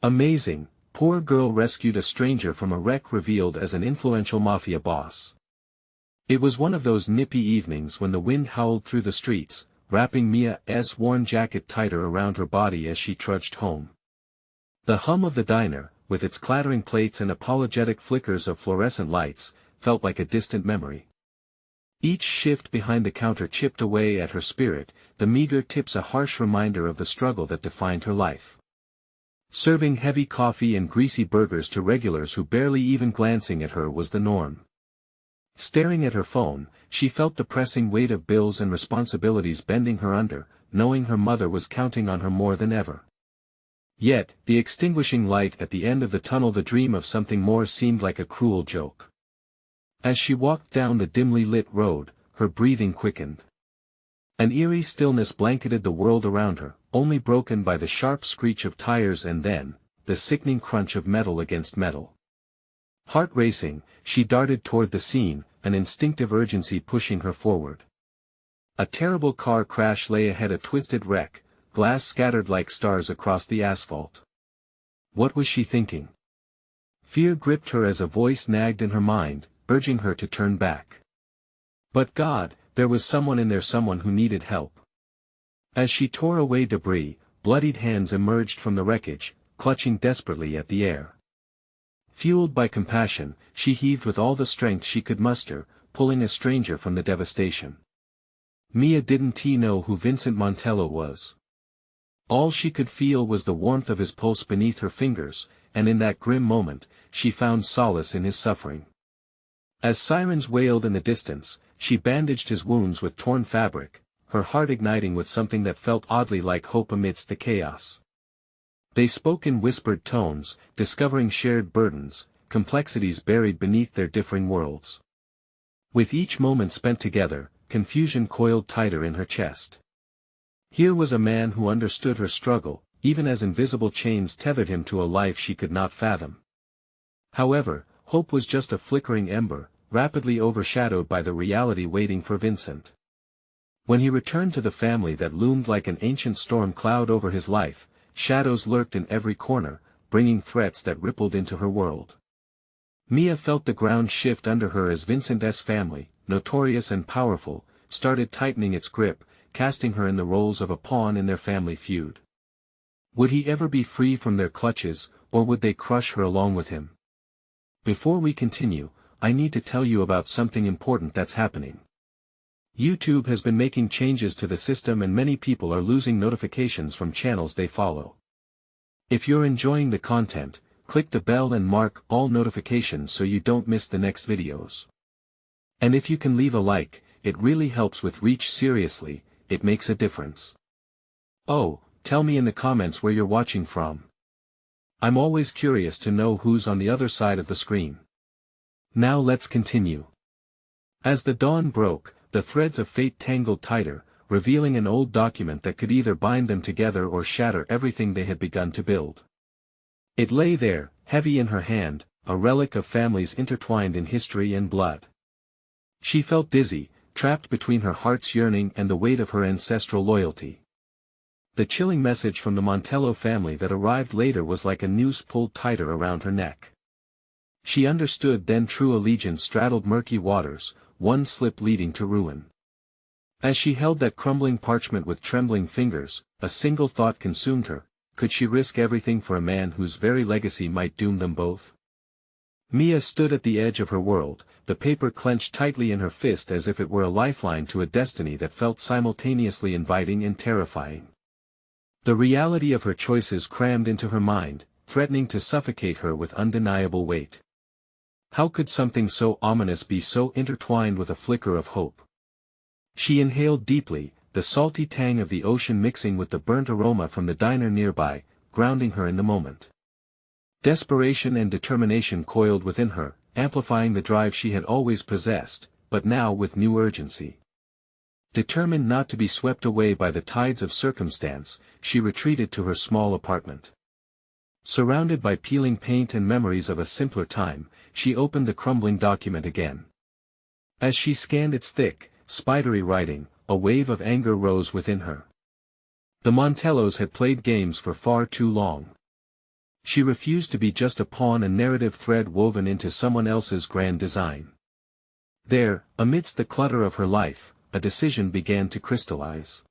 Amazing, poor girl rescued a stranger from a wreck revealed as an influential Mafia boss. It was one of those nippy evenings when the wind howled through the streets, wrapping Mia's worn jacket tighter around her body as she trudged home. The hum of the diner, with its clattering plates and apologetic flickers of fluorescent lights, felt like a distant memory. Each shift behind the counter chipped away at her spirit, the meager tips a harsh reminder of the struggle that defined her life. Serving heavy coffee and greasy burgers to regulars who barely even glancing at her was the norm. Staring at her phone, she felt the pressing weight of bills and responsibilities bending her under, knowing her mother was counting on her more than ever. Yet, the extinguishing light at the end of the tunnel, the dream of something more, seemed like a cruel joke. As she walked down the dimly lit road, her breathing quickened. An eerie stillness blanketed the world around her, only broken by the sharp screech of tires and then, the sickening crunch of metal against metal. Heart racing, she darted toward the scene, an instinctive urgency pushing her forward. A terrible car crash lay ahead, a twisted wreck, glass scattered like stars across the asphalt. What was she thinking? Fear gripped her as a voice nagged in her mind, urging her to turn back. But God, there was someone in there, someone who needed help. As she tore away debris, bloodied hands emerged from the wreckage, clutching desperately at the air. Fueled by compassion, she heaved with all the strength she could muster, pulling a stranger from the devastation. Mia didn't know who Vincent Montello was. All she could feel was the warmth of his pulse beneath her fingers, and in that grim moment, she found solace in his suffering. As sirens wailed in the distance, she bandaged his wounds with torn fabric, her heart igniting with something that felt oddly like hope amidst the chaos. They spoke in whispered tones, discovering shared burdens, complexities buried beneath their differing worlds. With each moment spent together, confusion coiled tighter in her chest. Here was a man who understood her struggle, even as invisible chains tethered him to a life she could not fathom. However, hope was just a flickering ember, rapidly overshadowed by the reality waiting for Vincent. When he returned to the family that loomed like an ancient storm cloud over his life, shadows lurked in every corner, bringing threats that rippled into her world. Mia felt the ground shift under her as Vincent's family, notorious and powerful, started tightening its grip, casting her in the roles of a pawn in their family feud. Would he ever be free from their clutches, or would they crush her along with him? Before we continue, I need to tell you about something important that's happening. YouTube has been making changes to the system and many people are losing notifications from channels they follow. If you're enjoying the content, click the bell and mark all notifications so you don't miss the next videos. And if you can leave a like, it really helps with reach. Seriously, it makes a difference. Oh, tell me in the comments where you're watching from. I'm always curious to know who's on the other side of the screen. Now let's continue. As the dawn broke, the threads of fate tangled tighter, revealing an old document that could either bind them together or shatter everything they had begun to build. It lay there, heavy in her hand, a relic of families intertwined in history and blood. She felt dizzy, trapped between her heart's yearning and the weight of her ancestral loyalty. The chilling message from the Montello family that arrived later was like a noose pulled tighter around her neck. She understood then: true allegiance straddled murky waters, one slip leading to ruin. As she held that crumbling parchment with trembling fingers, a single thought consumed her: could she risk everything for a man whose very legacy might doom them both? Mia stood at the edge of her world, the paper clenched tightly in her fist as if it were a lifeline to a destiny that felt simultaneously inviting and terrifying. The reality of her choices crammed into her mind, threatening to suffocate her with undeniable weight. How could something so ominous be so intertwined with a flicker of hope? She inhaled deeply, the salty tang of the ocean mixing with the burnt aroma from the diner nearby, grounding her in the moment. Desperation and determination coiled within her, amplifying the drive she had always possessed, but now with new urgency. Determined not to be swept away by the tides of circumstance, she retreated to her small apartment. Surrounded by peeling paint and memories of a simpler time, she opened the crumbling document again. As she scanned its thick, spidery writing, a wave of anger rose within her. The Montellos had played games for far too long. She refused to be just a pawn, a narrative thread woven into someone else's grand design. There, amidst the clutter of her life, a decision began to crystallize.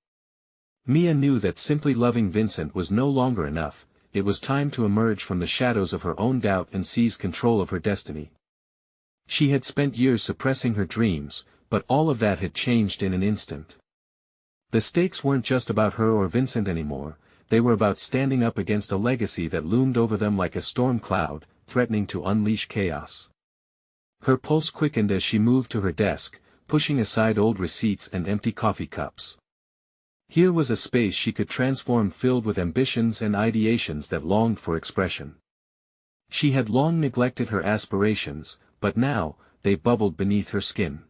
Mia knew that simply loving Vincent was no longer enough. It was time to emerge from the shadows of her own doubt and seize control of her destiny. She had spent years suppressing her dreams, but all of that had changed in an instant. The stakes weren't just about her or Vincent anymore, they were about standing up against a legacy that loomed over them like a storm cloud, threatening to unleash chaos. Her pulse quickened as she moved to her desk, pushing aside old receipts and empty coffee cups. Here was a space she could transform, filled with ambitions and ideations that longed for expression. She had long neglected her aspirations, but now, they bubbled beneath her skin.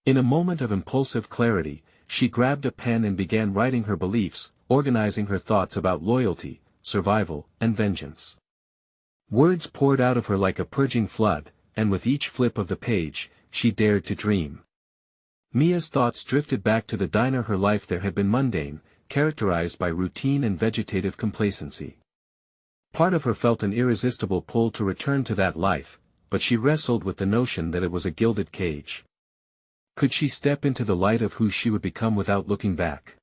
In a moment of impulsive clarity, she grabbed a pen and began writing her beliefs, organizing her thoughts about loyalty, survival, and vengeance. Words poured out of her like a purging flood, and with each flip of the page, she dared to dream. Mia's thoughts drifted back to the diner. Her life there had been mundane, characterized by routine and vegetative complacency. Part of her felt an irresistible pull to return to that life, but she wrestled with the notion that it was a gilded cage. Could she step into the light of who she would become without looking back?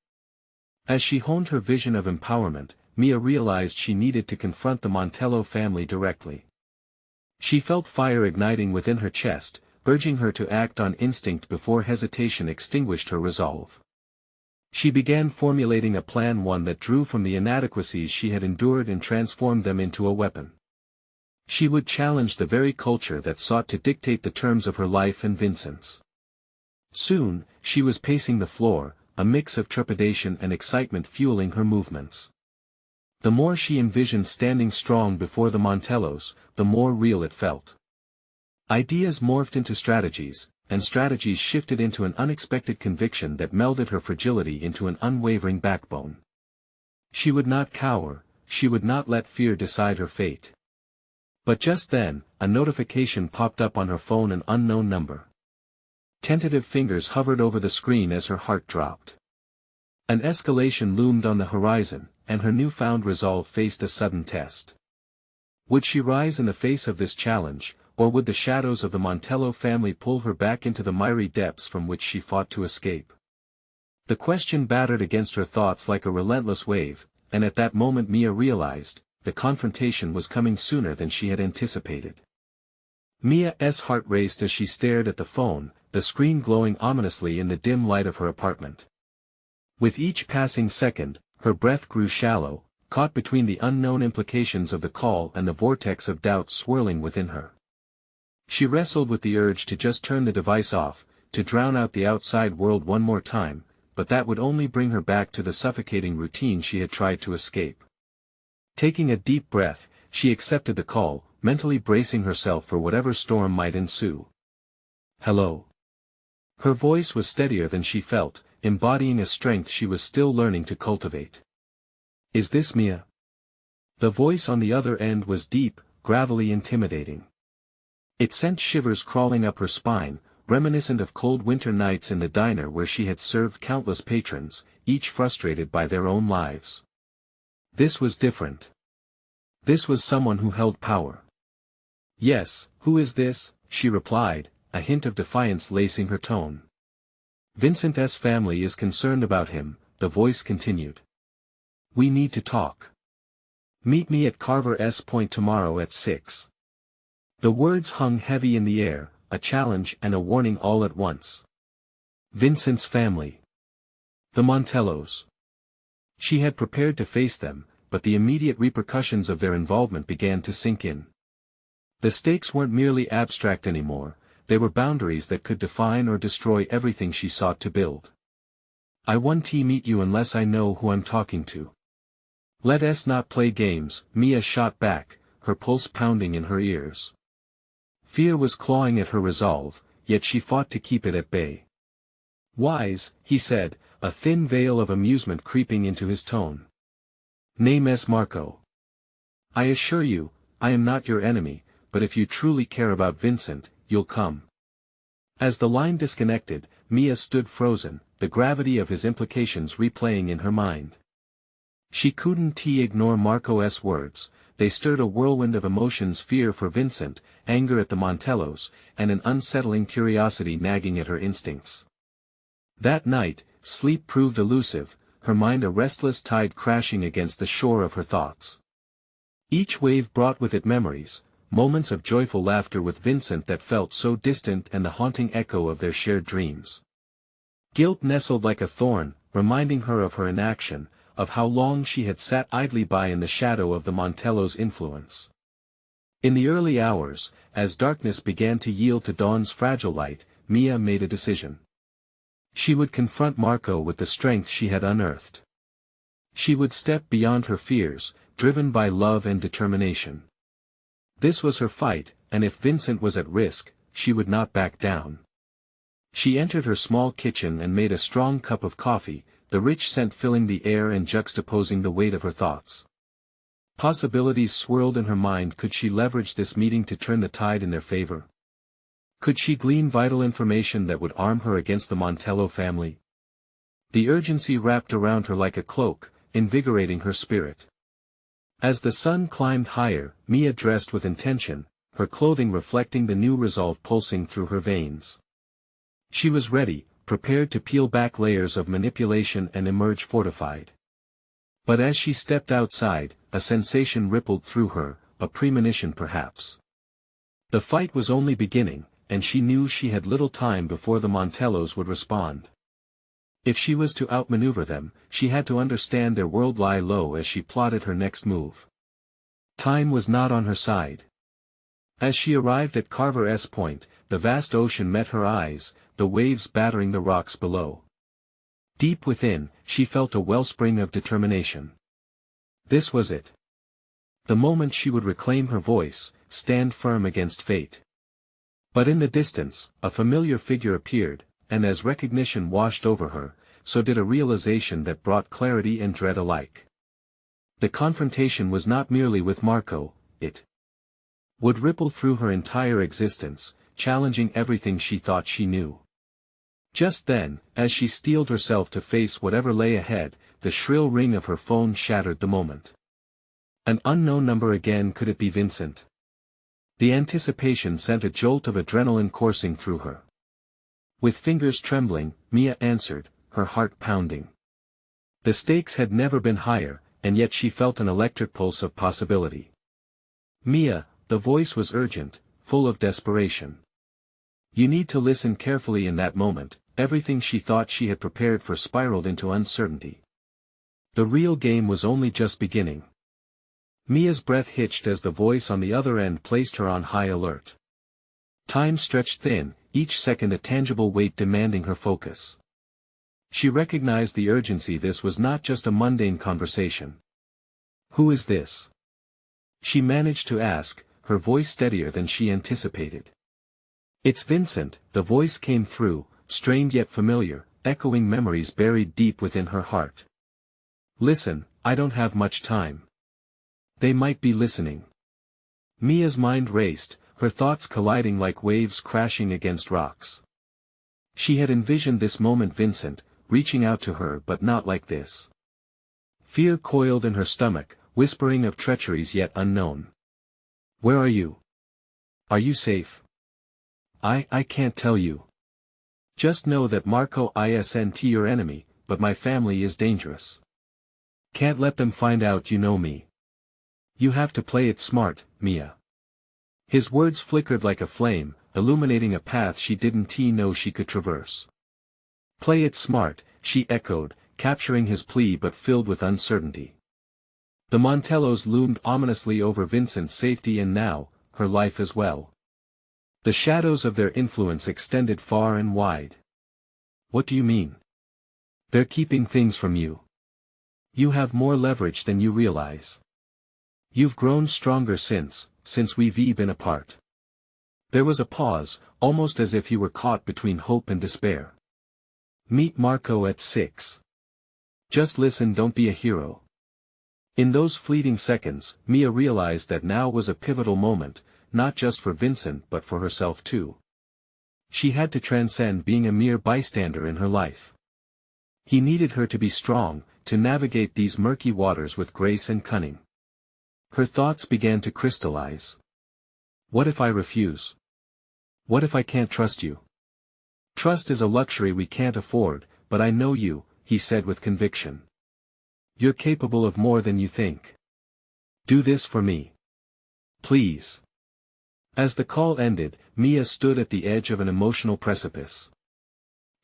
As she honed her vision of empowerment, Mia realized she needed to confront the Montello family directly. She felt fire igniting within her chest, urging her to act on instinct before hesitation extinguished her resolve. She began formulating a plan, one that drew from the inadequacies she had endured and transformed them into a weapon. She would challenge the very culture that sought to dictate the terms of her life and Vincent's. Soon, she was pacing the floor, a mix of trepidation and excitement fueling her movements. The more she envisioned standing strong before the Montellos, the more real it felt. Ideas morphed into strategies, and strategies shifted into an unexpected conviction that melded her fragility into an unwavering backbone. She would not cower, she would not let fear decide her fate. But just then, a notification popped up on her phone, an unknown number. Tentative fingers hovered over the screen as her heart dropped. An escalation loomed on the horizon, and her newfound resolve faced a sudden test. Would she rise in the face of this challenge, or would the shadows of the Montello family pull her back into the miry depths from which she fought to escape? The question battered against her thoughts like a relentless wave, and at that moment Mia realized, the confrontation was coming sooner than she had anticipated. Mia's heart raced as she stared at the phone, the screen glowing ominously in the dim light of her apartment. With each passing second, her breath grew shallow, caught between the unknown implications of the call and the vortex of doubt swirling within her. She wrestled with the urge to just turn the device off, to drown out the outside world one more time, but that would only bring her back to the suffocating routine she had tried to escape. Taking a deep breath, she accepted the call, mentally bracing herself for whatever storm might ensue. Hello. Her voice was steadier than she felt, embodying a strength she was still learning to cultivate. Is this Mia? The voice on the other end was deep, gravelly, intimidating. It sent shivers crawling up her spine, reminiscent of cold winter nights in the diner where she had served countless patrons, each frustrated by their own lives. This was different. This was someone who held power. Yes, who is this? She replied, a hint of defiance lacing her tone. Vincent's family is concerned about him, the voice continued. We need to talk. Meet me at Carver's Point tomorrow at 6. The words hung heavy in the air, a challenge and a warning all at once. Vincent's family. The Montellos. She had prepared to face them, but the immediate repercussions of their involvement began to sink in. The stakes weren't merely abstract anymore, they were boundaries that could define or destroy everything she sought to build. I won't meet you unless I know who I'm talking to. Let us not play games, Mia shot back, her pulse pounding in her ears. Fear was clawing at her resolve, yet she fought to keep it at bay. Wise, he said, a thin veil of amusement creeping into his tone. Name is Marco. I assure you, I am not your enemy, but if you truly care about Vincent, you'll come. As the line disconnected, Mia stood frozen, the gravity of his implications replaying in her mind. She couldn't ignore Marco's words, they stirred a whirlwind of emotions: fear for Vincent, anger at the Montellos, and an unsettling curiosity nagging at her instincts. That night, sleep proved elusive, her mind a restless tide crashing against the shore of her thoughts. Each wave brought with it memories, moments of joyful laughter with Vincent that felt so distant, and the haunting echo of their shared dreams. Guilt nestled like a thorn, reminding her of her inaction, of how long she had sat idly by in the shadow of the Montellos' influence. In the early hours, as darkness began to yield to dawn's fragile light, Mia made a decision. She would confront Marco with the strength she had unearthed. She would step beyond her fears, driven by love and determination. This was her fight, and if Vincent was at risk, she would not back down. She entered her small kitchen and made a strong cup of coffee, the rich scent filling the air and juxtaposing the weight of her thoughts. Possibilities swirled in her mind. Could she leverage this meeting to turn the tide in their favor? Could she glean vital information that would arm her against the Montello family? The urgency wrapped around her like a cloak, invigorating her spirit. As the sun climbed higher, Mia dressed with intention, her clothing reflecting the new resolve pulsing through her veins. She was ready, prepared to peel back layers of manipulation and emerge fortified. But as she stepped outside, a sensation rippled through her, a premonition perhaps. The fight was only beginning, and she knew she had little time before the Montellos would respond. If she was to outmaneuver them, she had to understand their world lie low as she plotted her next move. Time was not on her side. As she arrived at Carver's Point, the vast ocean met her eyes, the waves battering the rocks below. Deep within, she felt a wellspring of determination. This was it. The moment she would reclaim her voice, stand firm against fate. But in the distance, a familiar figure appeared, and as recognition washed over her, so did a realization that brought clarity and dread alike. The confrontation was not merely with Marco, it would ripple through her entire existence, challenging everything she thought she knew. Just then, as she steeled herself to face whatever lay ahead, the shrill ring of her phone shattered the moment. An unknown number again. Could it be Vincent? The anticipation sent a jolt of adrenaline coursing through her. With fingers trembling, Mia answered, her heart pounding. The stakes had never been higher, and yet she felt an electric pulse of possibility. Mia, the voice was urgent, full of desperation. You need to listen carefully. In that moment, everything she thought she had prepared for spiraled into uncertainty. The real game was only just beginning. Mia's breath hitched as the voice on the other end placed her on high alert. Time stretched thin, each second a tangible weight demanding her focus. She recognized the urgency. This was not just a mundane conversation. Who is this? She managed to ask, her voice steadier than she anticipated. It's Vincent. The voice came through, strained yet familiar, echoing memories buried deep within her heart. Listen, I don't have much time. They might be listening. Mia's mind raced, her thoughts colliding like waves crashing against rocks. She had envisioned this moment: Vincent, reaching out to her, but not like this. Fear coiled in her stomach, whispering of treacheries yet unknown. Where are you? Are you safe? I can't tell you. Just know that Marco isn't your enemy, but my family is dangerous. Can't let them find out you know me. You have to play it smart, Mia. His words flickered like a flame, illuminating a path she didn't know she could traverse. Play it smart, she echoed, capturing his plea but filled with uncertainty. The Montellos loomed ominously over Vincent's safety and now, her life as well. The shadows of their influence extended far and wide. What do you mean? They're keeping things from you. You have more leverage than you realize. You've grown stronger since we've been apart. There was a pause, almost as if he were caught between hope and despair. Meet Marco at 6. Just listen, don't be a hero. In those fleeting seconds, Mia realized that now was a pivotal moment, not just for Vincent but for herself too. She had to transcend being a mere bystander in her life. He needed her to be strong, to navigate these murky waters with grace and cunning. Her thoughts began to crystallize. What if I refuse? What if I can't trust you? Trust is a luxury we can't afford, but I know you, he said with conviction. You're capable of more than you think. Do this for me. Please. As the call ended, Mia stood at the edge of an emotional precipice.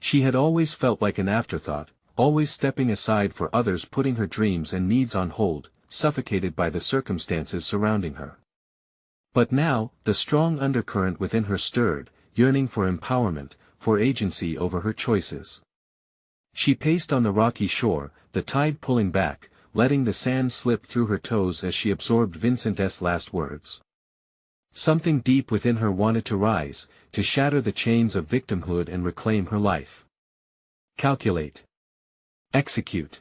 She had always felt like an afterthought, always stepping aside for others, putting her dreams and needs on hold, suffocated by the circumstances surrounding her. But now, the strong undercurrent within her stirred, yearning for empowerment, for agency over her choices. She paced on the rocky shore, the tide pulling back, letting the sand slip through her toes as she absorbed Vincent's last words. Something deep within her wanted to rise, to shatter the chains of victimhood and reclaim her life. Calculate. Execute.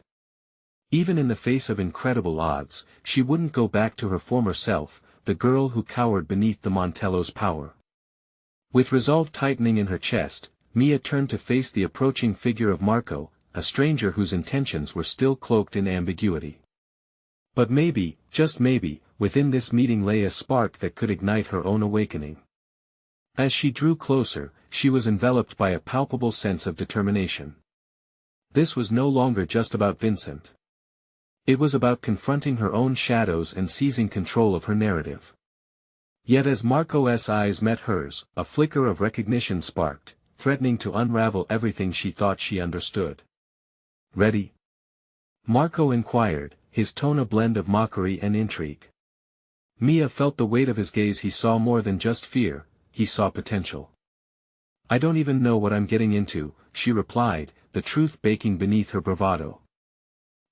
Even in the face of incredible odds, she wouldn't go back to her former self, the girl who cowered beneath the Montello's power. With resolve tightening in her chest, Mia turned to face the approaching figure of Marco, a stranger whose intentions were still cloaked in ambiguity. But maybe, just maybe, within this meeting lay a spark that could ignite her own awakening. As she drew closer, she was enveloped by a palpable sense of determination. This was no longer just about Vincent. It was about confronting her own shadows and seizing control of her narrative. Yet as Marco's eyes met hers, a flicker of recognition sparked, threatening to unravel everything she thought she understood. Ready? Marco inquired, his tone a blend of mockery and intrigue. Mia felt the weight of his gaze. He saw more than just fear, he saw potential. I don't even know what I'm getting into, she replied, the truth baking beneath her bravado.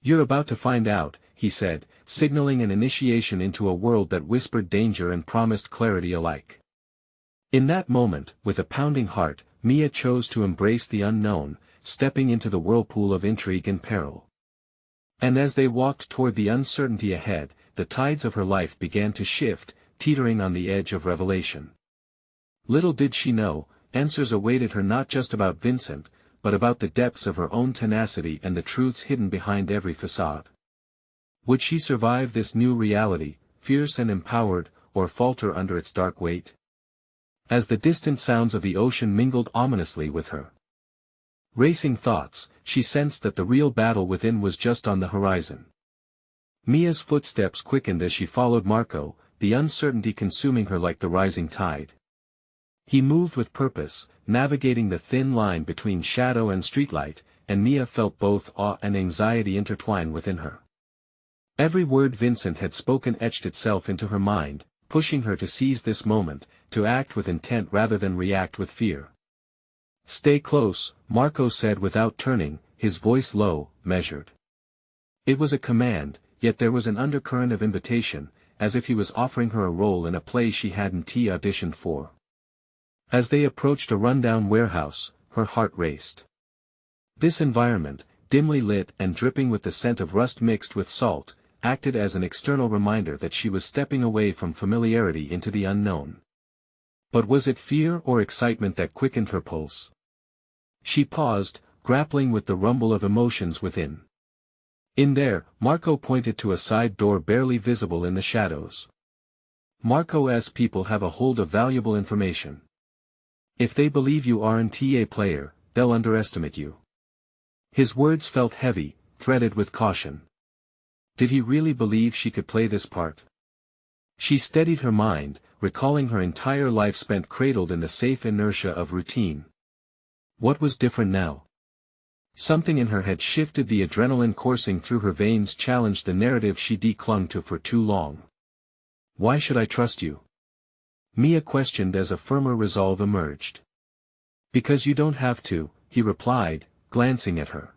You're about to find out, he said, signaling an initiation into a world that whispered danger and promised clarity alike. In that moment, with a pounding heart, Mia chose to embrace the unknown, stepping into the whirlpool of intrigue and peril. And as they walked toward the uncertainty ahead, the tides of her life began to shift, teetering on the edge of revelation. Little did she know, answers awaited her not just about Vincent, but about the depths of her own tenacity and the truths hidden behind every facade. Would she survive this new reality, fierce and empowered, or falter under its dark weight? As the distant sounds of the ocean mingled ominously with her racing thoughts, she sensed that the real battle within was just on the horizon. Mia's footsteps quickened as she followed Marco, the uncertainty consuming her like the rising tide. He moved with purpose, navigating the thin line between shadow and streetlight, and Mia felt both awe and anxiety intertwine within her. Every word Vincent had spoken etched itself into her mind, pushing her to seize this moment, to act with intent rather than react with fear. Stay close, Marco said without turning, his voice low, measured. It was a command, yet there was an undercurrent of invitation, as if he was offering her a role in a play she hadn't auditioned for. As they approached a rundown warehouse, her heart raced. This environment, dimly lit and dripping with the scent of rust mixed with salt, acted as an external reminder that she was stepping away from familiarity into the unknown. But was it fear or excitement that quickened her pulse? She paused, grappling with the rumble of emotions within. In there, Marco pointed to a side door barely visible in the shadows. Marco's people have a hold of valuable information. If they believe you aren't a player, they'll underestimate you. His words felt heavy, threaded with caution. Did he really believe she could play this part? She steadied her mind, recalling her entire life spent cradled in the safe inertia of routine. What was different now? Something in her had shifted. The adrenaline coursing through her veins challenged the narrative she clung to for too long. Why should I trust you? Mia questioned as a firmer resolve emerged. Because you don't have to, he replied, glancing at her.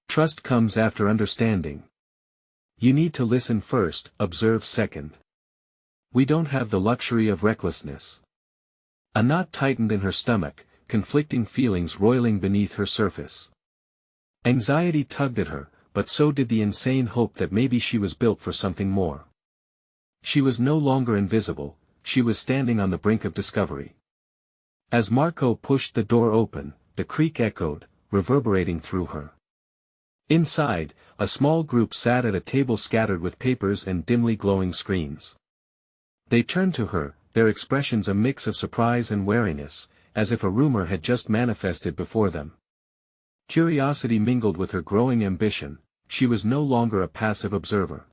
Trust comes after understanding. You need to listen first, observe second. We don't have the luxury of recklessness. A knot tightened in her stomach, conflicting feelings roiling beneath her surface. Anxiety tugged at her, but so did the insane hope that maybe she was built for something more. She was no longer invisible, she was standing on the brink of discovery. As Marco pushed the door open, the creak echoed, reverberating through her. Inside, a small group sat at a table scattered with papers and dimly glowing screens. They turned to her, their expressions a mix of surprise and wariness, as if a rumor had just manifested before them. Curiosity mingled with her growing ambition. She was no longer a passive observer.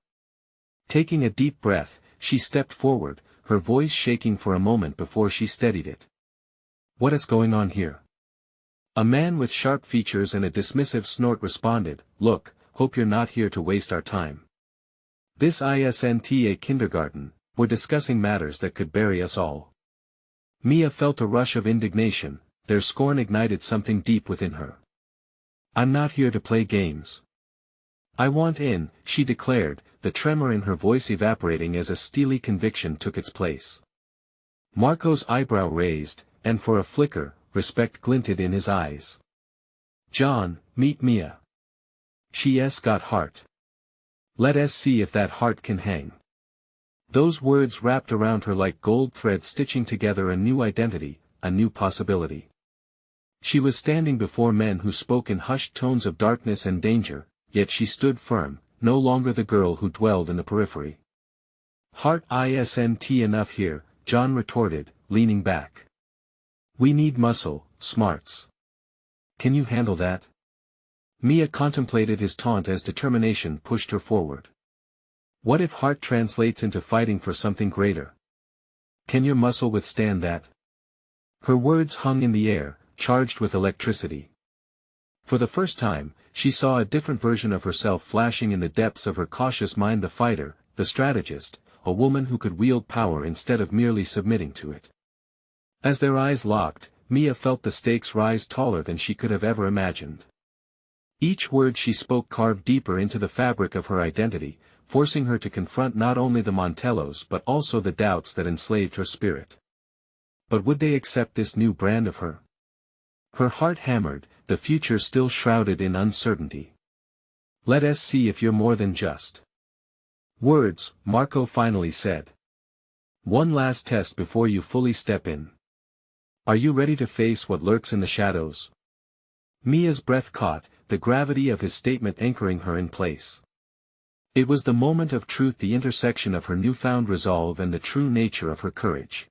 Taking a deep breath, she stepped forward, her voice shaking for a moment before she steadied it. "What is going on here?" A man with sharp features and a dismissive snort responded, "Look, hope you're not here to waste our time. This isn't a kindergarten, we're discussing matters that could bury us all." Mia felt a rush of indignation, their scorn ignited something deep within her. "I'm not here to play games. I want in," she declared, the tremor in her voice evaporating as a steely conviction took its place. Marco's eyebrow raised, and for a flicker, respect glinted in his eyes. "John, meet Mia. She's got heart. Let us see if that heart can hang." Those words wrapped around her like gold thread stitching together a new identity, a new possibility. She was standing before men who spoke in hushed tones of darkness and danger, yet she stood firm, no longer the girl who dwelled in the periphery. "Heart isn't enough here," John retorted, leaning back. "We need muscle, smarts. Can you handle that?" Mia contemplated his taunt as determination pushed her forward. "What if heart translates into fighting for something greater? Can your muscle withstand that?" Her words hung in the air, charged with electricity. For the first time, she saw a different version of herself flashing in the depths of her cautious mind, the fighter, the strategist, a woman who could wield power instead of merely submitting to it. As their eyes locked, Mia felt the stakes rise taller than she could have ever imagined. Each word she spoke carved deeper into the fabric of her identity, forcing her to confront not only the Montellos but also the doubts that enslaved her spirit. But would they accept this new brand of her? Her heart hammered, the future still shrouded in uncertainty. "Let us see if you're more than just words," Marco finally said. "One last test before you fully step in. Are you ready to face what lurks in the shadows?" Mia's breath caught, the gravity of his statement anchoring her in place. It was the moment of truth, the intersection of her newfound resolve and the true nature of her courage.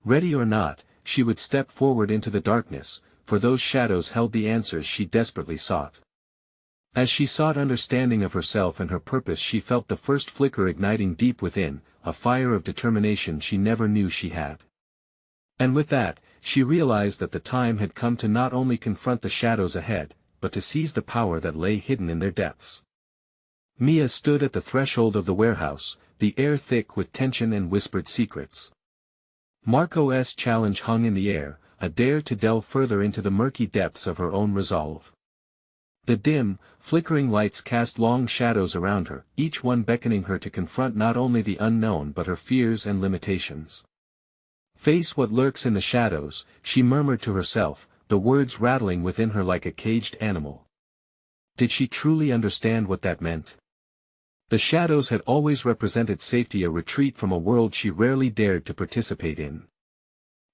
Ready or not, she would step forward into the darkness, for those shadows held the answers she desperately sought. As she sought understanding of herself and her purpose, she felt the first flicker igniting deep within, a fire of determination she never knew she had. And with that, she realized that the time had come to not only confront the shadows ahead, but to seize the power that lay hidden in their depths. Mia stood at the threshold of the warehouse, the air thick with tension and whispered secrets. Marco's challenge hung in the air, a dare to delve further into the murky depths of her own resolve. The dim, flickering lights cast long shadows around her, each one beckoning her to confront not only the unknown but her fears and limitations. "Face what lurks in the shadows," she murmured to herself, the words rattling within her like a caged animal. Did she truly understand what that meant? The shadows had always represented safety, a retreat from a world she rarely dared to participate in.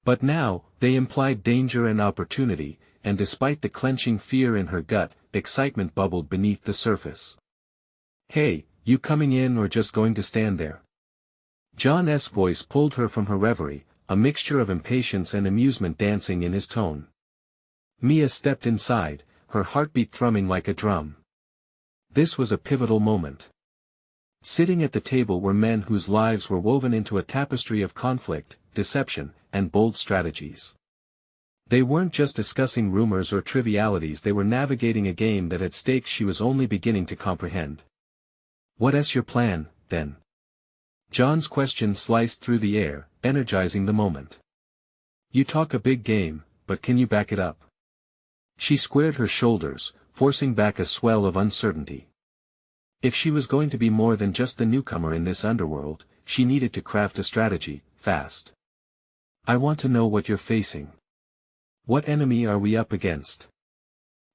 But now, they implied danger and opportunity, and despite the clenching fear in her gut, excitement bubbled beneath the surface. "Hey, you coming in or just going to stand there?" John's voice pulled her from her reverie, a mixture of impatience and amusement dancing in his tone. Mia stepped inside, her heartbeat thrumming like a drum. This was a pivotal moment. Sitting at the table were men whose lives were woven into a tapestry of conflict, deception, and bold strategies. They weren't just discussing rumors or trivialities, they were navigating a game that had stakes she was only beginning to comprehend. "What's your plan, then?" John's question sliced through the air, energizing the moment. "You talk a big game, but can you back it up?" She squared her shoulders, forcing back a swell of uncertainty. If she was going to be more than just the newcomer in this underworld, she needed to craft a strategy, fast. "I want to know what you're facing. What enemy are we up against?"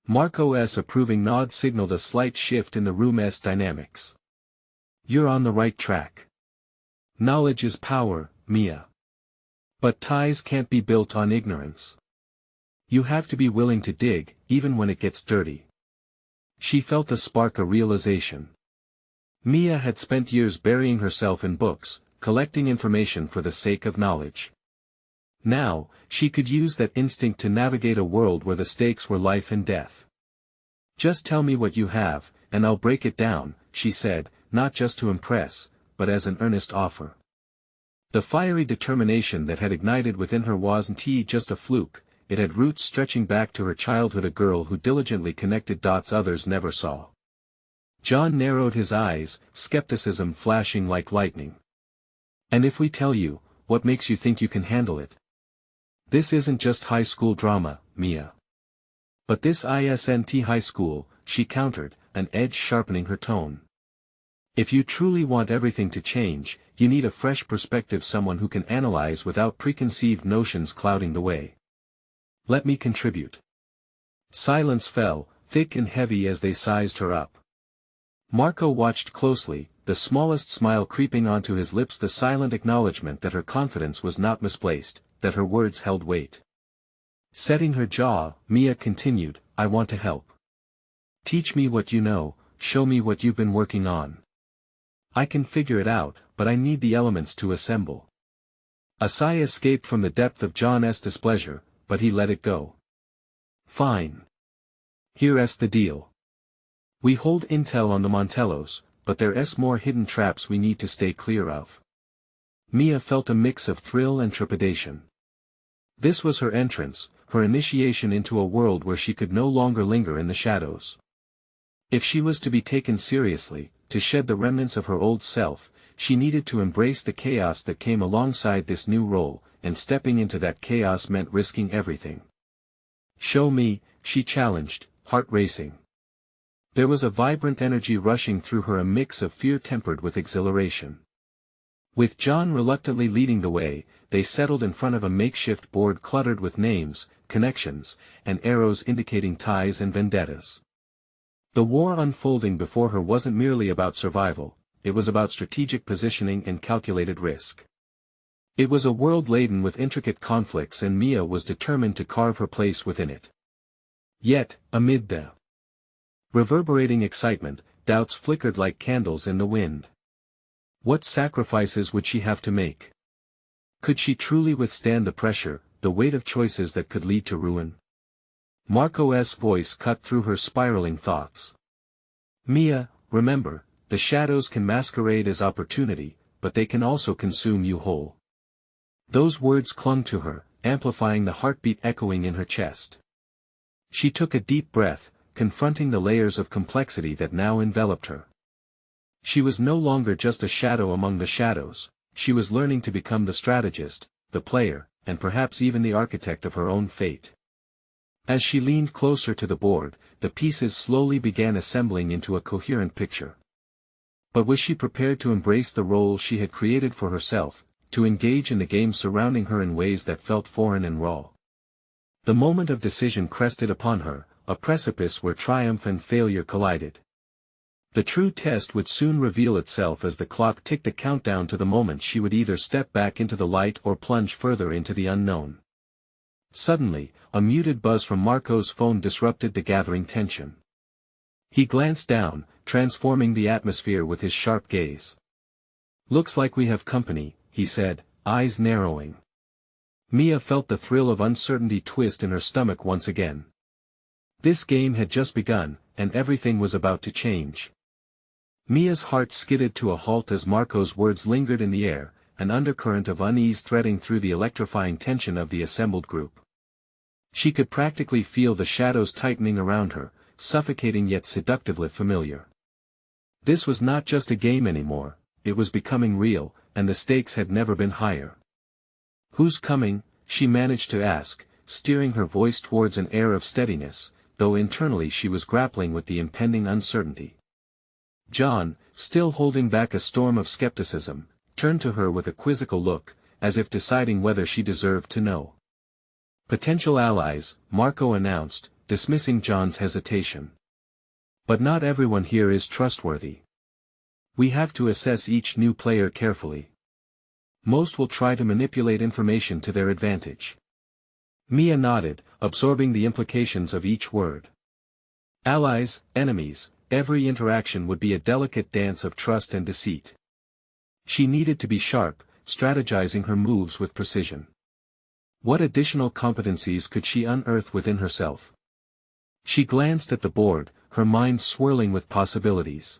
Marco's approving nod signaled a slight shift in the room's dynamics. "You're on the right track. Knowledge is power, Mia. But ties can't be built on ignorance. You have to be willing to dig, even when it gets dirty." She felt a spark of realization. Mia had spent years burying herself in books, collecting information for the sake of knowledge. Now, she could use that instinct to navigate a world where the stakes were life and death. "Just tell me what you have, and I'll break it down," she said, not just to impress, but as an earnest offer. The fiery determination that had ignited within her wasn't just a fluke, it had roots stretching back to her childhood, a girl who diligently connected dots others never saw. John narrowed his eyes, skepticism flashing like lightning. "And if we tell you, what makes you think you can handle it? This isn't just high school drama, Mia." "But this isn't high school," she countered, an edge sharpening her tone. "If you truly want everything to change, you need a fresh perspective, someone who can analyze without preconceived notions clouding the way. Let me contribute." Silence fell, thick and heavy as they sized her up. Marco watched closely, the smallest smile creeping onto his lips, the silent acknowledgement that her confidence was not misplaced, that her words held weight. Setting her jaw, Mia continued, "I want to help. Teach me what you know, show me what you've been working on. I can figure it out, but I need the elements to assemble." A sigh escaped from the depth of John's displeasure, but he let it go. "Fine. Here's the deal. We hold intel on the Montellos, but there's more hidden traps we need to stay clear of." Mia felt a mix of thrill and trepidation. This was her entrance, her initiation into a world where she could no longer linger in the shadows. If she was to be taken seriously, to shed the remnants of her old self, she needed to embrace the chaos that came alongside this new role, and stepping into that chaos meant risking everything. "Show me," she challenged, heart racing. There was a vibrant energy rushing through her, a mix of fear tempered with exhilaration. With John reluctantly leading the way, they settled in front of a makeshift board cluttered with names, connections, and arrows indicating ties and vendettas. The war unfolding before her wasn't merely about survival, it was about strategic positioning and calculated risk. It was a world laden with intricate conflicts, and Mia was determined to carve her place within it. Yet, amid the reverberating excitement, doubts flickered like candles in the wind. What sacrifices would she have to make? Could she truly withstand the pressure, the weight of choices that could lead to ruin? Marco's voice cut through her spiraling thoughts. "Mia, remember, the shadows can masquerade as opportunity, but they can also consume you whole." Those words clung to her, amplifying the heartbeat echoing in her chest. She took a deep breath, confronting the layers of complexity that now enveloped her. She was no longer just a shadow among the shadows, she was learning to become the strategist, the player, and perhaps even the architect of her own fate. As she leaned closer to the board, the pieces slowly began assembling into a coherent picture. But was she prepared to embrace the role she had created for herself, to engage in the game surrounding her in ways that felt foreign and raw? The moment of decision crested upon her, a precipice where triumph and failure collided. The true test would soon reveal itself as the clock ticked a countdown to the moment she would either step back into the light or plunge further into the unknown. Suddenly, a muted buzz from Marco's phone disrupted the gathering tension. He glanced down, transforming the atmosphere with his sharp gaze. "Looks like we have company," he said, eyes narrowing. Mia felt the thrill of uncertainty twist in her stomach once again. This game had just begun, and everything was about to change. Mia's heart skidded to a halt as Marco's words lingered in the air, an undercurrent of unease threading through the electrifying tension of the assembled group. She could practically feel the shadows tightening around her, suffocating yet seductively familiar. This was not just a game anymore, it was becoming real, and the stakes had never been higher. "Who's coming?" she managed to ask, steering her voice towards an air of steadiness, though internally she was grappling with the impending uncertainty. John, still holding back a storm of skepticism, turned to her with a quizzical look, as if deciding whether she deserved to know. "Potential allies," Marco announced, dismissing John's hesitation. "But not everyone here is trustworthy. We have to assess each new player carefully. Most will try to manipulate information to their advantage." Mia nodded, absorbing the implications of each word. Allies, enemies, every interaction would be a delicate dance of trust and deceit. She needed to be sharp, strategizing her moves with precision. What additional competencies could she unearth within herself? She glanced at the board, her mind swirling with possibilities.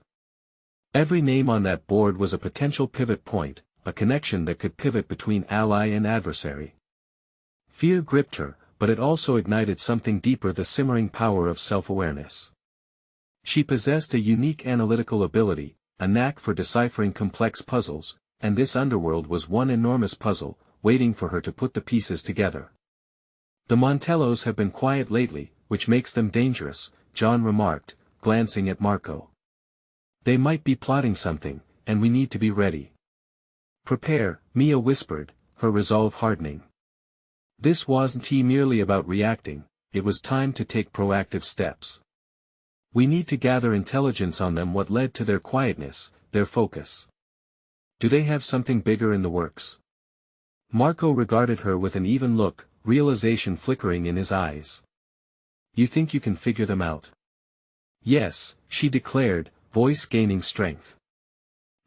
Every name on that board was a potential pivot point, a connection that could pivot between ally and adversary. Fear gripped her, but it also ignited something deeper: the simmering power of self-awareness. She possessed a unique analytical ability, a knack for deciphering complex puzzles, and this underworld was one enormous puzzle, waiting for her to put the pieces together. The Montellos have been quiet lately, which makes them dangerous, John remarked, glancing at Marco. They might be plotting something, and we need to be ready. Prepare, Mia whispered, her resolve hardening. This wasn't merely about reacting, it was time to take proactive steps. We need to gather intelligence on them. What led to their quietness, their focus? Do they have something bigger in the works? Marco regarded her with an even look, realization flickering in his eyes. You think you can figure them out? Yes, she declared, voice gaining strength.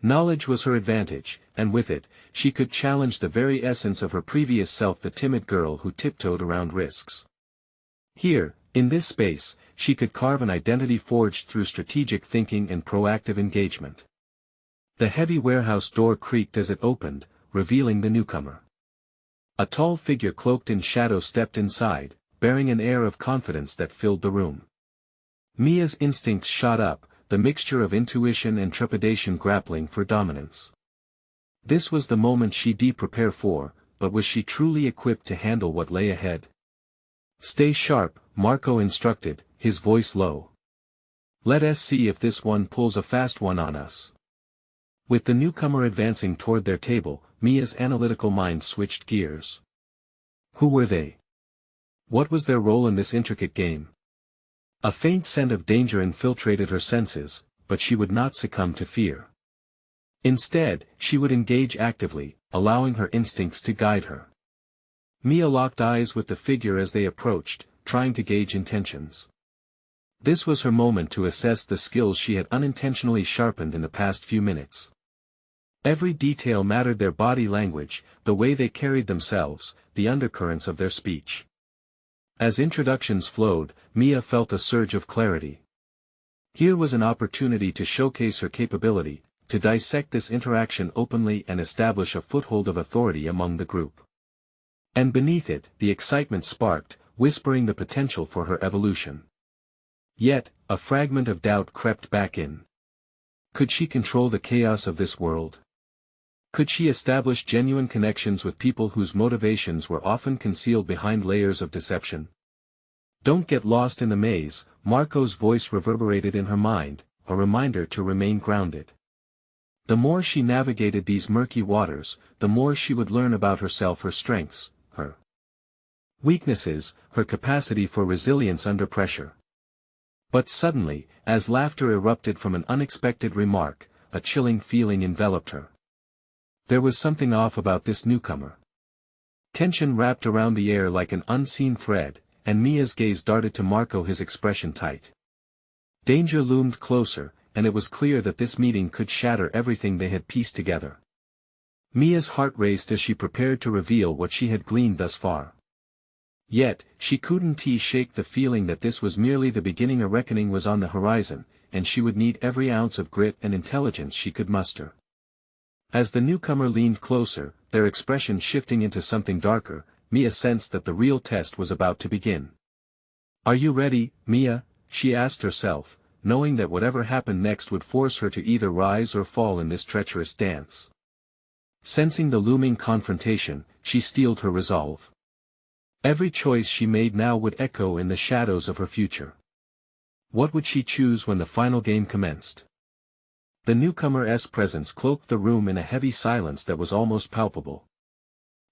Knowledge was her advantage, and with it, she could challenge the very essence of her previous self, the timid girl who tiptoed around risks. Here, in this space, she could carve an identity forged through strategic thinking and proactive engagement. The heavy warehouse door creaked as it opened, revealing the newcomer. A tall figure cloaked in shadow stepped inside, bearing an air of confidence that filled the room. Mia's instincts shot up, the mixture of intuition and trepidation grappling for dominance. This was the moment she'd prepare for, but was she truly equipped to handle what lay ahead? Stay sharp, Marco instructed, his voice low. Let us see if this one pulls a fast one on us. With the newcomer advancing toward their table, Mia's analytical mind switched gears. Who were they? What was their role in this intricate game? A faint scent of danger infiltrated her senses, but she would not succumb to fear. Instead, she would engage actively, allowing her instincts to guide her. Mia locked eyes with the figure as they approached, trying to gauge intentions. This was her moment to assess the skills she had unintentionally sharpened in the past few minutes. Every detail mattered: their body language, the way they carried themselves, the undercurrents of their speech. As introductions flowed, Mia felt a surge of clarity. Here was an opportunity to showcase her capability, to dissect this interaction openly and establish a foothold of authority among the group. And beneath it, the excitement sparked, whispering the potential for her evolution. Yet, a fragment of doubt crept back in. Could she control the chaos of this world? Could she establish genuine connections with people whose motivations were often concealed behind layers of deception? Don't get lost in the maze, Marco's voice reverberated in her mind, a reminder to remain grounded. The more she navigated these murky waters, the more she would learn about herself, her strengths, her weaknesses, her capacity for resilience under pressure. But suddenly, as laughter erupted from an unexpected remark, a chilling feeling enveloped her. There was something off about this newcomer. Tension wrapped around the air like an unseen thread, and Mia's gaze darted to Marco, his expression tight. Danger loomed closer, and it was clear that this meeting could shatter everything they had pieced together. Mia's heart raced as she prepared to reveal what she had gleaned thus far. Yet, she couldn't shake the feeling that this was merely the beginning. A reckoning was on the horizon, and she would need every ounce of grit and intelligence she could muster. As the newcomer leaned closer, their expression shifting into something darker, Mia sensed that the real test was about to begin. Are you ready, Mia? She asked herself, knowing that whatever happened next would force her to either rise or fall in this treacherous dance. Sensing the looming confrontation, she steeled her resolve. Every choice she made now would echo in the shadows of her future. What would she choose when the final game commenced? The newcomer's presence cloaked the room in a heavy silence that was almost palpable.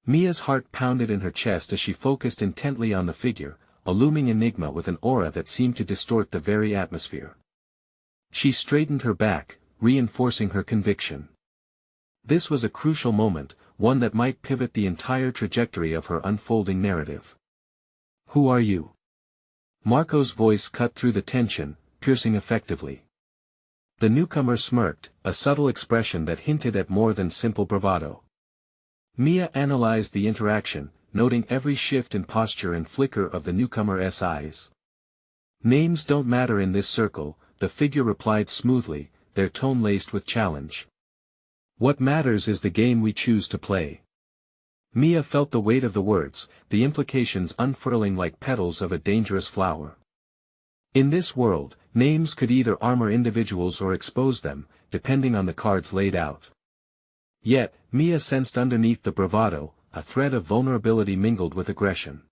Mia's heart pounded in her chest as she focused intently on the figure, a looming enigma with an aura that seemed to distort the very atmosphere. She straightened her back, reinforcing her conviction. This was a crucial moment, one that might pivot the entire trajectory of her unfolding narrative. Who are you? Marco's voice cut through the tension, piercing effectively. The newcomer smirked, a subtle expression that hinted at more than simple bravado. Mia analyzed the interaction, noting every shift in posture and flicker of the newcomer's eyes. "Names don't matter in this circle," the figure replied smoothly, their tone laced with challenge. "What matters is the game we choose to play." Mia felt the weight of the words, the implications unfurling like petals of a dangerous flower. In this world, names could either armor individuals or expose them, depending on the cards laid out. Yet, Mia sensed underneath the bravado, a thread of vulnerability mingled with aggression.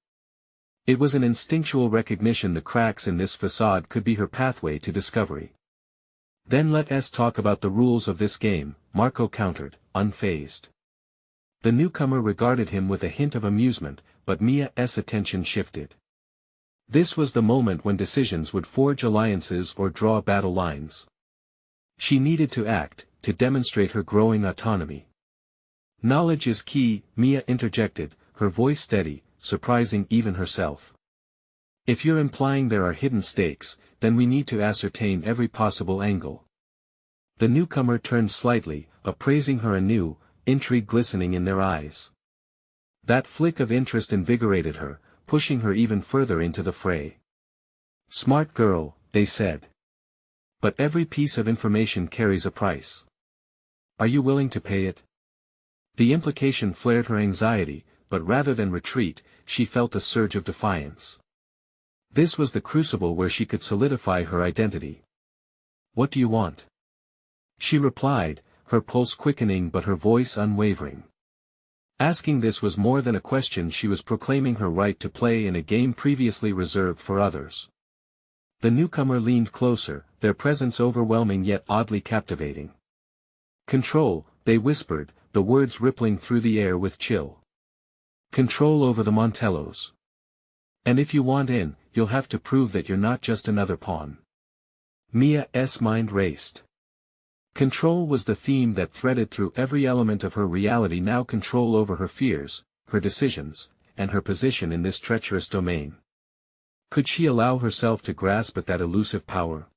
It was an instinctual recognition the cracks in this facade could be her pathway to discovery. "Then let us talk about the rules of this game," Marco countered, unfazed. The newcomer regarded him with a hint of amusement, but Mia's attention shifted. This was the moment when decisions would forge alliances or draw battle lines. She needed to act, to demonstrate her growing autonomy. "Knowledge is key," Mia interjected, her voice steady, surprising even herself. "If you're implying there are hidden stakes, then we need to ascertain every possible angle." The newcomer turned slightly, appraising her anew, intrigue glistening in their eyes. That flick of interest invigorated her, pushing her even further into the fray. "Smart girl," they said. "But every piece of information carries a price. Are you willing to pay it?" The implication flared her anxiety, but rather than retreat, she felt a surge of defiance. This was the crucible where she could solidify her identity. "What do you want?" she replied, her pulse quickening but her voice unwavering. Asking this was more than a question, she was proclaiming her right to play in a game previously reserved for others. The newcomer leaned closer, their presence overwhelming yet oddly captivating. "Control," they whispered, the words rippling through the air with chill. "Control over the Montellos. And if you want in, you'll have to prove that you're not just another pawn." Mia's mind raced. Control was the theme that threaded through every element of her reality now, control over her fears, her decisions, and her position in this treacherous domain. Could she allow herself to grasp at that elusive power?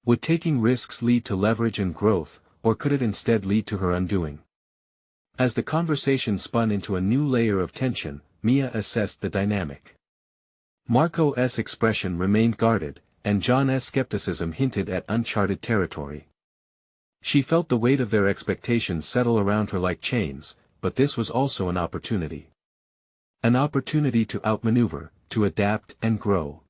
Would taking risks lead to leverage and growth, or could it instead lead to her undoing? As the conversation spun into a new layer of tension, Mia assessed the dynamic. Marco's expression remained guarded, and John's skepticism hinted at uncharted territory. She felt the weight of their expectations settle around her like chains, but this was also an opportunity. An opportunity to outmaneuver, to adapt and grow.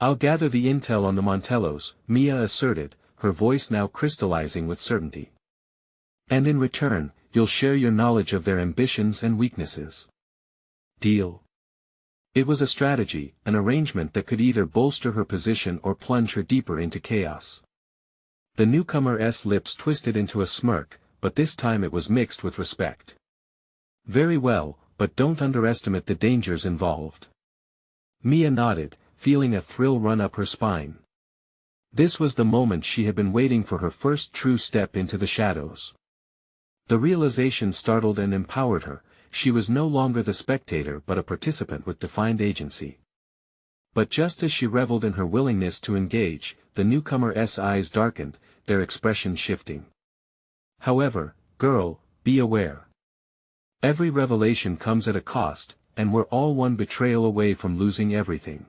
"I'll gather the intel on the Montellos," Mia asserted, her voice now crystallizing with certainty. "And in return, you'll share your knowledge of their ambitions and weaknesses. Deal?" It was a strategy, an arrangement that could either bolster her position or plunge her deeper into chaos. The newcomer's lips twisted into a smirk, but this time it was mixed with respect. "Very well, but don't underestimate the dangers involved." Mia nodded, feeling a thrill run up her spine. This was the moment she had been waiting for, her first true step into the shadows. The realization startled and empowered her. She was no longer the spectator but a participant with defined agency. But just as she reveled in her willingness to engage, the newcomer's eyes darkened, their expression shifting. "However, girl, be aware. Every revelation comes at a cost, and we're all one betrayal away from losing everything."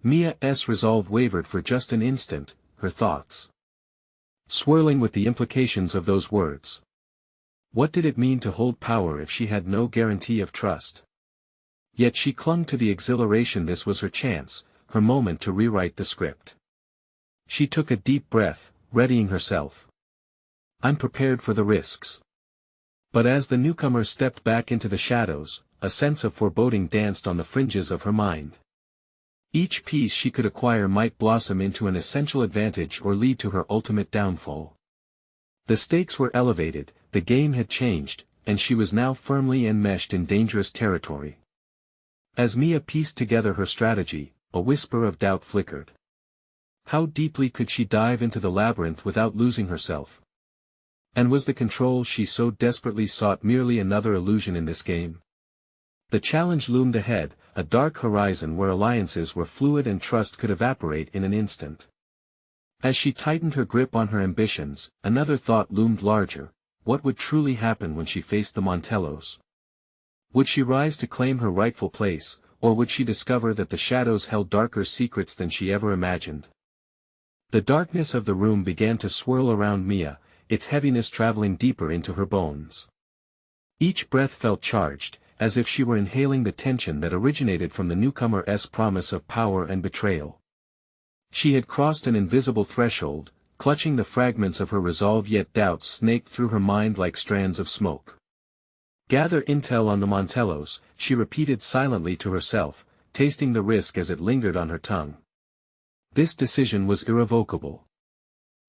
Mia's resolve wavered for just an instant, her thoughts swirling with the implications of those words. What did it mean to hold power if she had no guarantee of trust? Yet she clung to the exhilaration. This was her chance, her moment to rewrite the script. She took a deep breath, readying herself. "I'm prepared for the risks." But as the newcomer stepped back into the shadows, a sense of foreboding danced on the fringes of her mind. Each piece she could acquire might blossom into an essential advantage or lead to her ultimate downfall. The stakes were elevated, the game had changed, and she was now firmly enmeshed in dangerous territory. As Mia pieced together her strategy, a whisper of doubt flickered. How deeply could she dive into the labyrinth without losing herself? And was the control she so desperately sought merely another illusion in this game? The challenge loomed ahead, a dark horizon where alliances were fluid and trust could evaporate in an instant. As she tightened her grip on her ambitions, another thought loomed larger: what would truly happen when she faced the Montellos? Would she rise to claim her rightful place, or would she discover that the shadows held darker secrets than she ever imagined? The darkness of the room began to swirl around Mia, its heaviness traveling deeper into her bones. Each breath felt charged, as if she were inhaling the tension that originated from the newcomer's promise of power and betrayal. She had crossed an invisible threshold, clutching the fragments of her resolve, yet doubts snaked through her mind like strands of smoke. Gather intel on the Montellos, she repeated silently to herself, tasting the risk as it lingered on her tongue. This decision was irrevocable.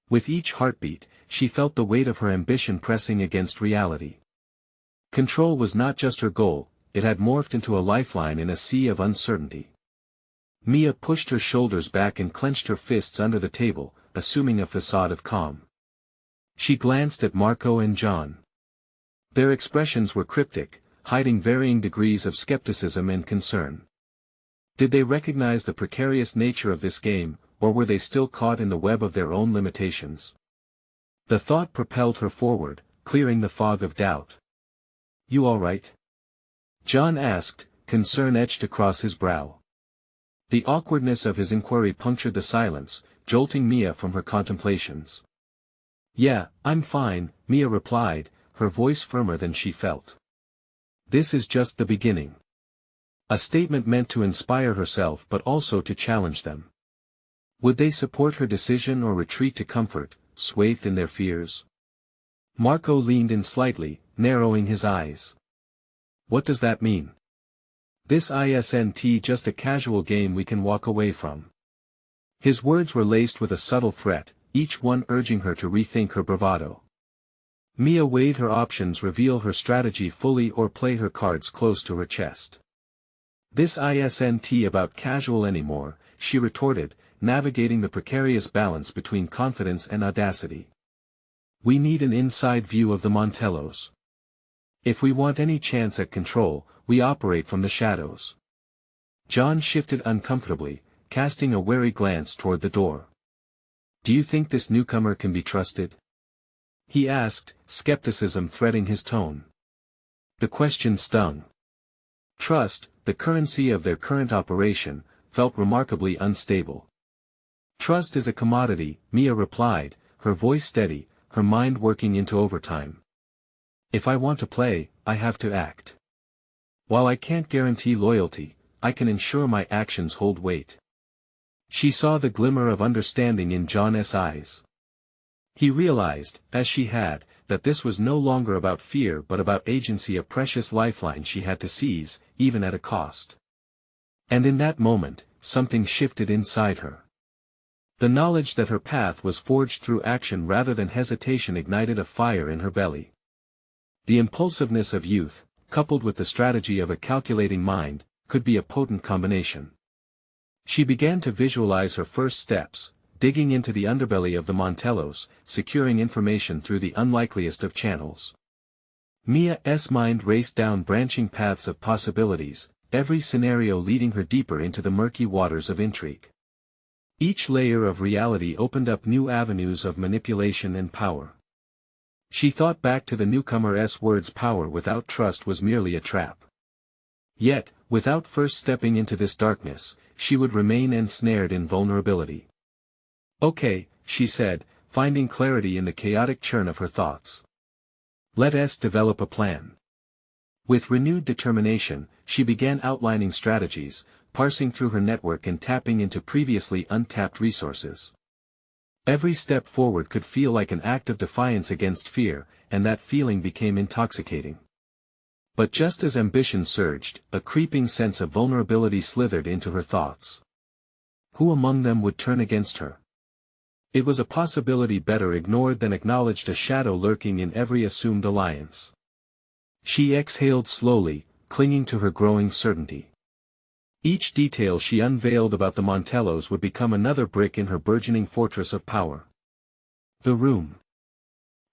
With each heartbeat, she felt the weight of her ambition pressing against reality. Control was not just her goal, it had morphed into a lifeline in a sea of uncertainty. Mia pushed her shoulders back and clenched her fists under the table, assuming a facade of calm. She glanced at Marco and John. Their expressions were cryptic, hiding varying degrees of skepticism and concern. Did they recognize the precarious nature of this game, or were they still caught in the web of their own limitations? The thought propelled her forward, clearing the fog of doubt. "You all right?" John asked, concern etched across his brow. The awkwardness of his inquiry punctured the silence, jolting Mia from her contemplations. "Yeah, I'm fine," Mia replied, her voice firmer than she felt. This is just the beginning. A statement meant to inspire herself but also to challenge them. Would they support her decision or retreat to comfort, swathed in their fears? Marco leaned in slightly, narrowing his eyes. "What does that mean?" "This isn't just a casual game we can walk away from." His words were laced with a subtle threat, each one urging her to rethink her bravado. Mia weighed her options: reveal her strategy fully or play her cards close to her chest. "This isn't about casual anymore," she retorted, navigating the precarious balance between confidence and audacity. "We need an inside view of the Montellos. If we want any chance at control, we operate from the shadows." John shifted uncomfortably, casting a wary glance toward the door. "Do you think this newcomer can be trusted?" he asked, skepticism threading his tone. The question stung. Trust, the currency of their current operation, felt remarkably unstable. "Trust is a commodity," Mia replied, her voice steady, her mind working into overtime. "If I want to play, I have to act. While I can't guarantee loyalty, I can ensure my actions hold weight." She saw the glimmer of understanding in John's eyes. He realized, as she had, that this was no longer about fear but about agency, a precious lifeline she had to seize, even at a cost. And in that moment, something shifted inside her. The knowledge that her path was forged through action rather than hesitation ignited a fire in her belly. The impulsiveness of youth, coupled with the strategy of a calculating mind, could be a potent combination. She began to visualize her first steps, digging into the underbelly of the Montellos, securing information through the unlikeliest of channels. Mia's mind raced down branching paths of possibilities, every scenario leading her deeper into the murky waters of intrigue. Each layer of reality opened up new avenues of manipulation and power. She thought back to the newcomer's words: power without trust was merely a trap. Yet, without first stepping into this darkness, she would remain ensnared in vulnerability. "Okay," she said, finding clarity in the chaotic churn of her thoughts. "Let us develop a plan." With renewed determination, she began outlining strategies, parsing through her network and tapping into previously untapped resources. Every step forward could feel like an act of defiance against fear, and that feeling became intoxicating. But just as ambition surged, a creeping sense of vulnerability slithered into her thoughts. Who among them would turn against her? It was a possibility better ignored than acknowledged, a shadow lurking in every assumed alliance. She exhaled slowly, clinging to her growing certainty. Each detail she unveiled about the Montellos would become another brick in her burgeoning fortress of power. The room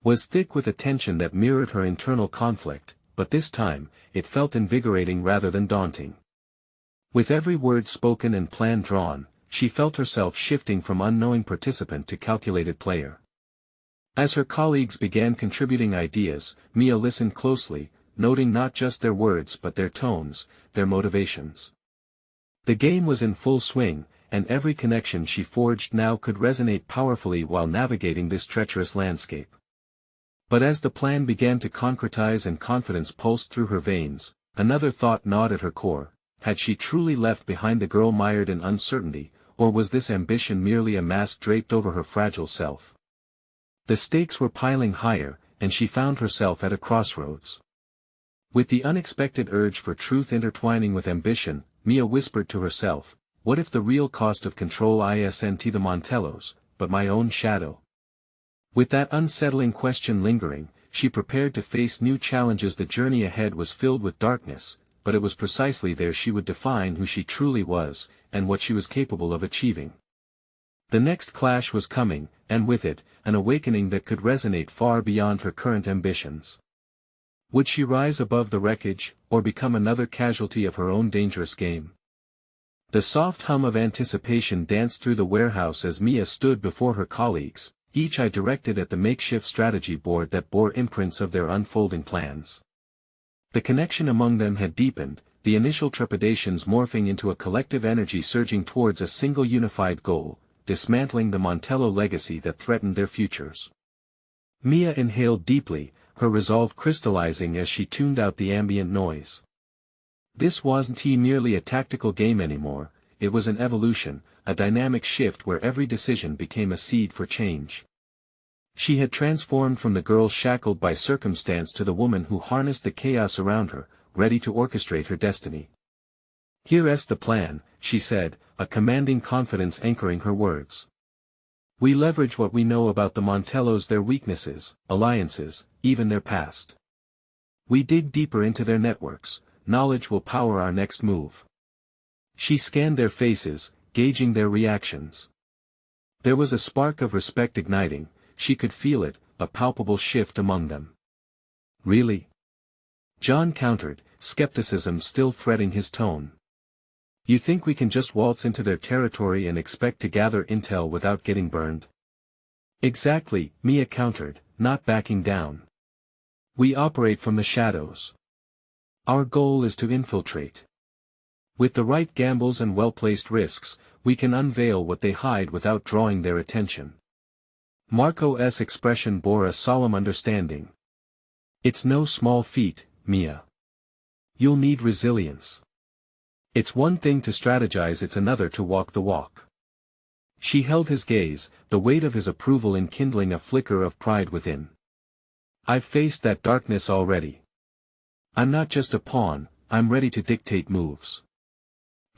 was thick with a tension that mirrored her internal conflict, but this time, it felt invigorating rather than daunting. With every word spoken and plan drawn, she felt herself shifting from unknowing participant to calculated player. As her colleagues began contributing ideas, Mia listened closely, noting not just their words but their tones, their motivations. The game was in full swing, and every connection she forged now could resonate powerfully while navigating this treacherous landscape. But as the plan began to concretize and confidence pulsed through her veins, another thought gnawed at her core: had she truly left behind the girl mired in uncertainty, or was this ambition merely a mask draped over her fragile self? The stakes were piling higher, and she found herself at a crossroads. With the unexpected urge for truth intertwining with ambition, Mia whispered to herself, what if the real cost of control isn't the Montellos, but my own shadow? With that unsettling question lingering, she prepared to face new challenges. The journey ahead was filled with darkness, but it was precisely there she would define who she truly was, and what she was capable of achieving. The next clash was coming, and with it, an awakening that could resonate far beyond her current ambitions. Would she rise above the wreckage, or become another casualty of her own dangerous game? The soft hum of anticipation danced through the warehouse as Mia stood before her colleagues, each eye directed at the makeshift strategy board that bore imprints of their unfolding plans. The connection among them had deepened, the initial trepidations morphing into a collective energy surging towards a single unified goal: dismantling the Montello legacy that threatened their futures. Mia inhaled deeply, her resolve crystallizing as she tuned out the ambient noise. This wasn't merely a tactical game anymore, it was an evolution, a dynamic shift where every decision became a seed for change. She had transformed from the girl shackled by circumstance to the woman who harnessed the chaos around her, ready to orchestrate her destiny. "Here's the plan," she said, a commanding confidence anchoring her words. "We leverage what we know about the Montellos, their weaknesses, alliances, even their past. We dig deeper into their networks, knowledge will power our next move." She scanned their faces, gauging their reactions. There was a spark of respect igniting, she could feel it, a palpable shift among them. "Really?" John countered, skepticism still threading his tone. "You think we can just waltz into their territory and expect to gather intel without getting burned?" "Exactly," Mia countered, not backing down. "We operate from the shadows. Our goal is to infiltrate. With the right gambles and well-placed risks, we can unveil what they hide without drawing their attention." Marco's expression bore a solemn understanding. "It's no small feat, Mia. You'll need resilience. It's one thing to strategize, it's another to walk the walk." She held his gaze, the weight of his approval enkindling a flicker of pride within. "I've faced that darkness already. I'm not just a pawn, I'm ready to dictate moves."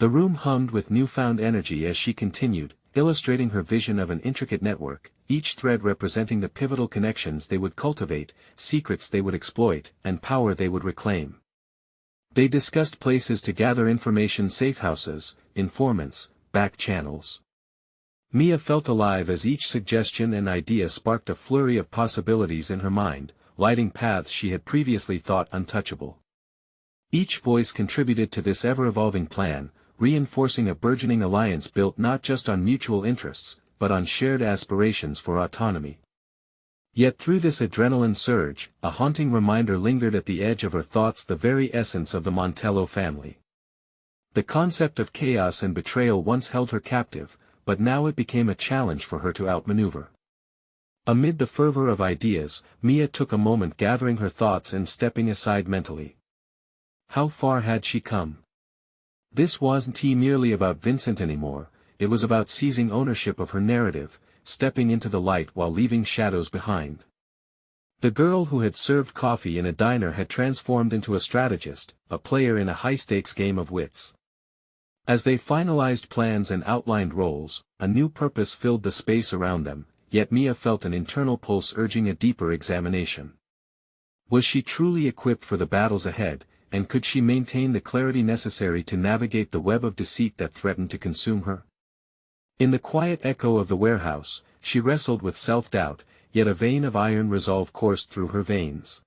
The room hummed with newfound energy as she continued, illustrating her vision of an intricate network, each thread representing the pivotal connections they would cultivate, secrets they would exploit, and power they would reclaim. They discussed places to gather information: safehouses, informants, back channels. Mia felt alive as each suggestion and idea sparked a flurry of possibilities in her mind, lighting paths she had previously thought untouchable. Each voice contributed to this ever-evolving plan, reinforcing a burgeoning alliance built not just on mutual interests, but on shared aspirations for autonomy. Yet through this adrenaline surge, a haunting reminder lingered at the edge of her thoughts: the very essence of the Montello family. The concept of chaos and betrayal once held her captive, but now it became a challenge for her to outmaneuver. Amid the fervor of ideas, Mia took a moment gathering her thoughts and stepping aside mentally. How far had she come? This wasn't merely about Vincent anymore, it was about seizing ownership of her narrative, stepping into the light while leaving shadows behind. The girl who had served coffee in a diner had transformed into a strategist, a player in a high-stakes game of wits. As they finalized plans and outlined roles, a new purpose filled the space around them, yet Mia felt an internal pulse urging a deeper examination. Was she truly equipped for the battles ahead, and could she maintain the clarity necessary to navigate the web of deceit that threatened to consume her? In the quiet echo of the warehouse, she wrestled with self-doubt, yet a vein of iron resolve coursed through her veins.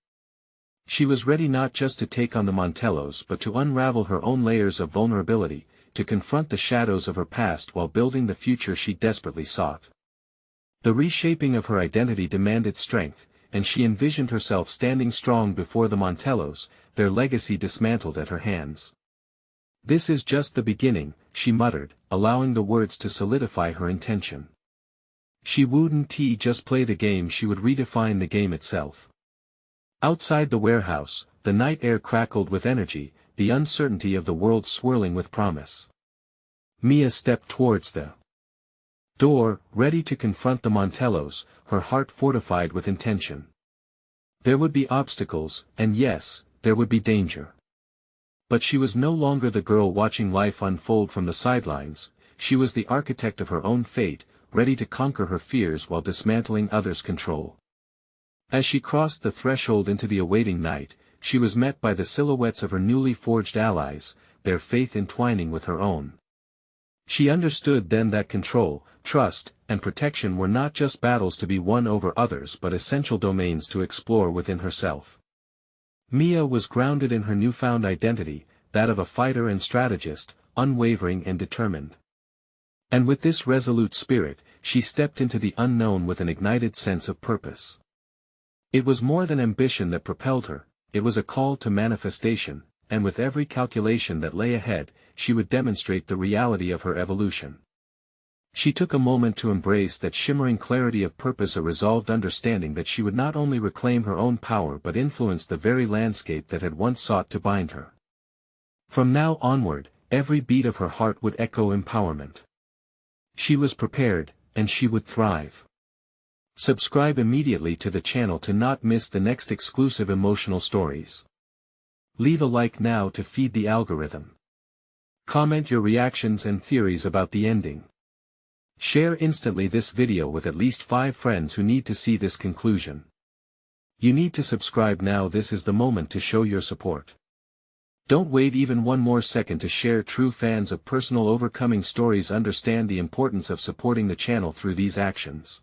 She was ready not just to take on the Montellos but to unravel her own layers of vulnerability, to confront the shadows of her past while building the future she desperately sought. The reshaping of her identity demanded strength, and she envisioned herself standing strong before the Montellos, their legacy dismantled at her hands. "This is just the beginning," she muttered, allowing the words to solidify her intention. She wouldn't just play the game, she would redefine the game itself. Outside the warehouse, the night air crackled with energy, the uncertainty of the world swirling with promise. Mia stepped towards the door, ready to confront the Montellos, her heart fortified with intention. There would be obstacles, and yes, there would be danger. But she was no longer the girl watching life unfold from the sidelines, she was the architect of her own fate, ready to conquer her fears while dismantling others' control. As she crossed the threshold into the awaiting night, she was met by the silhouettes of her newly forged allies, their faith entwining with her own. She understood then that control, trust, and protection were not just battles to be won over others but essential domains to explore within herself. Mia was grounded in her newfound identity, that of a fighter and strategist, unwavering and determined. And with this resolute spirit, she stepped into the unknown with an ignited sense of purpose. It was more than ambition that propelled her, it was a call to manifestation, and with every calculation that lay ahead, she would demonstrate the reality of her evolution. She took a moment to embrace that shimmering clarity of purpose, a resolved understanding that she would not only reclaim her own power but influence the very landscape that had once sought to bind her. From now onward, every beat of her heart would echo empowerment. She was prepared, and she would thrive. Subscribe immediately to the channel to not miss the next exclusive emotional stories. Leave a like now to feed the algorithm. Comment your reactions and theories about the ending. Share instantly this video with at least 5 friends who need to see this conclusion. You need to subscribe now, this is the moment to show your support. Don't wait even one more second to share. True fans of personal overcoming stories understand the importance of supporting the channel through these actions.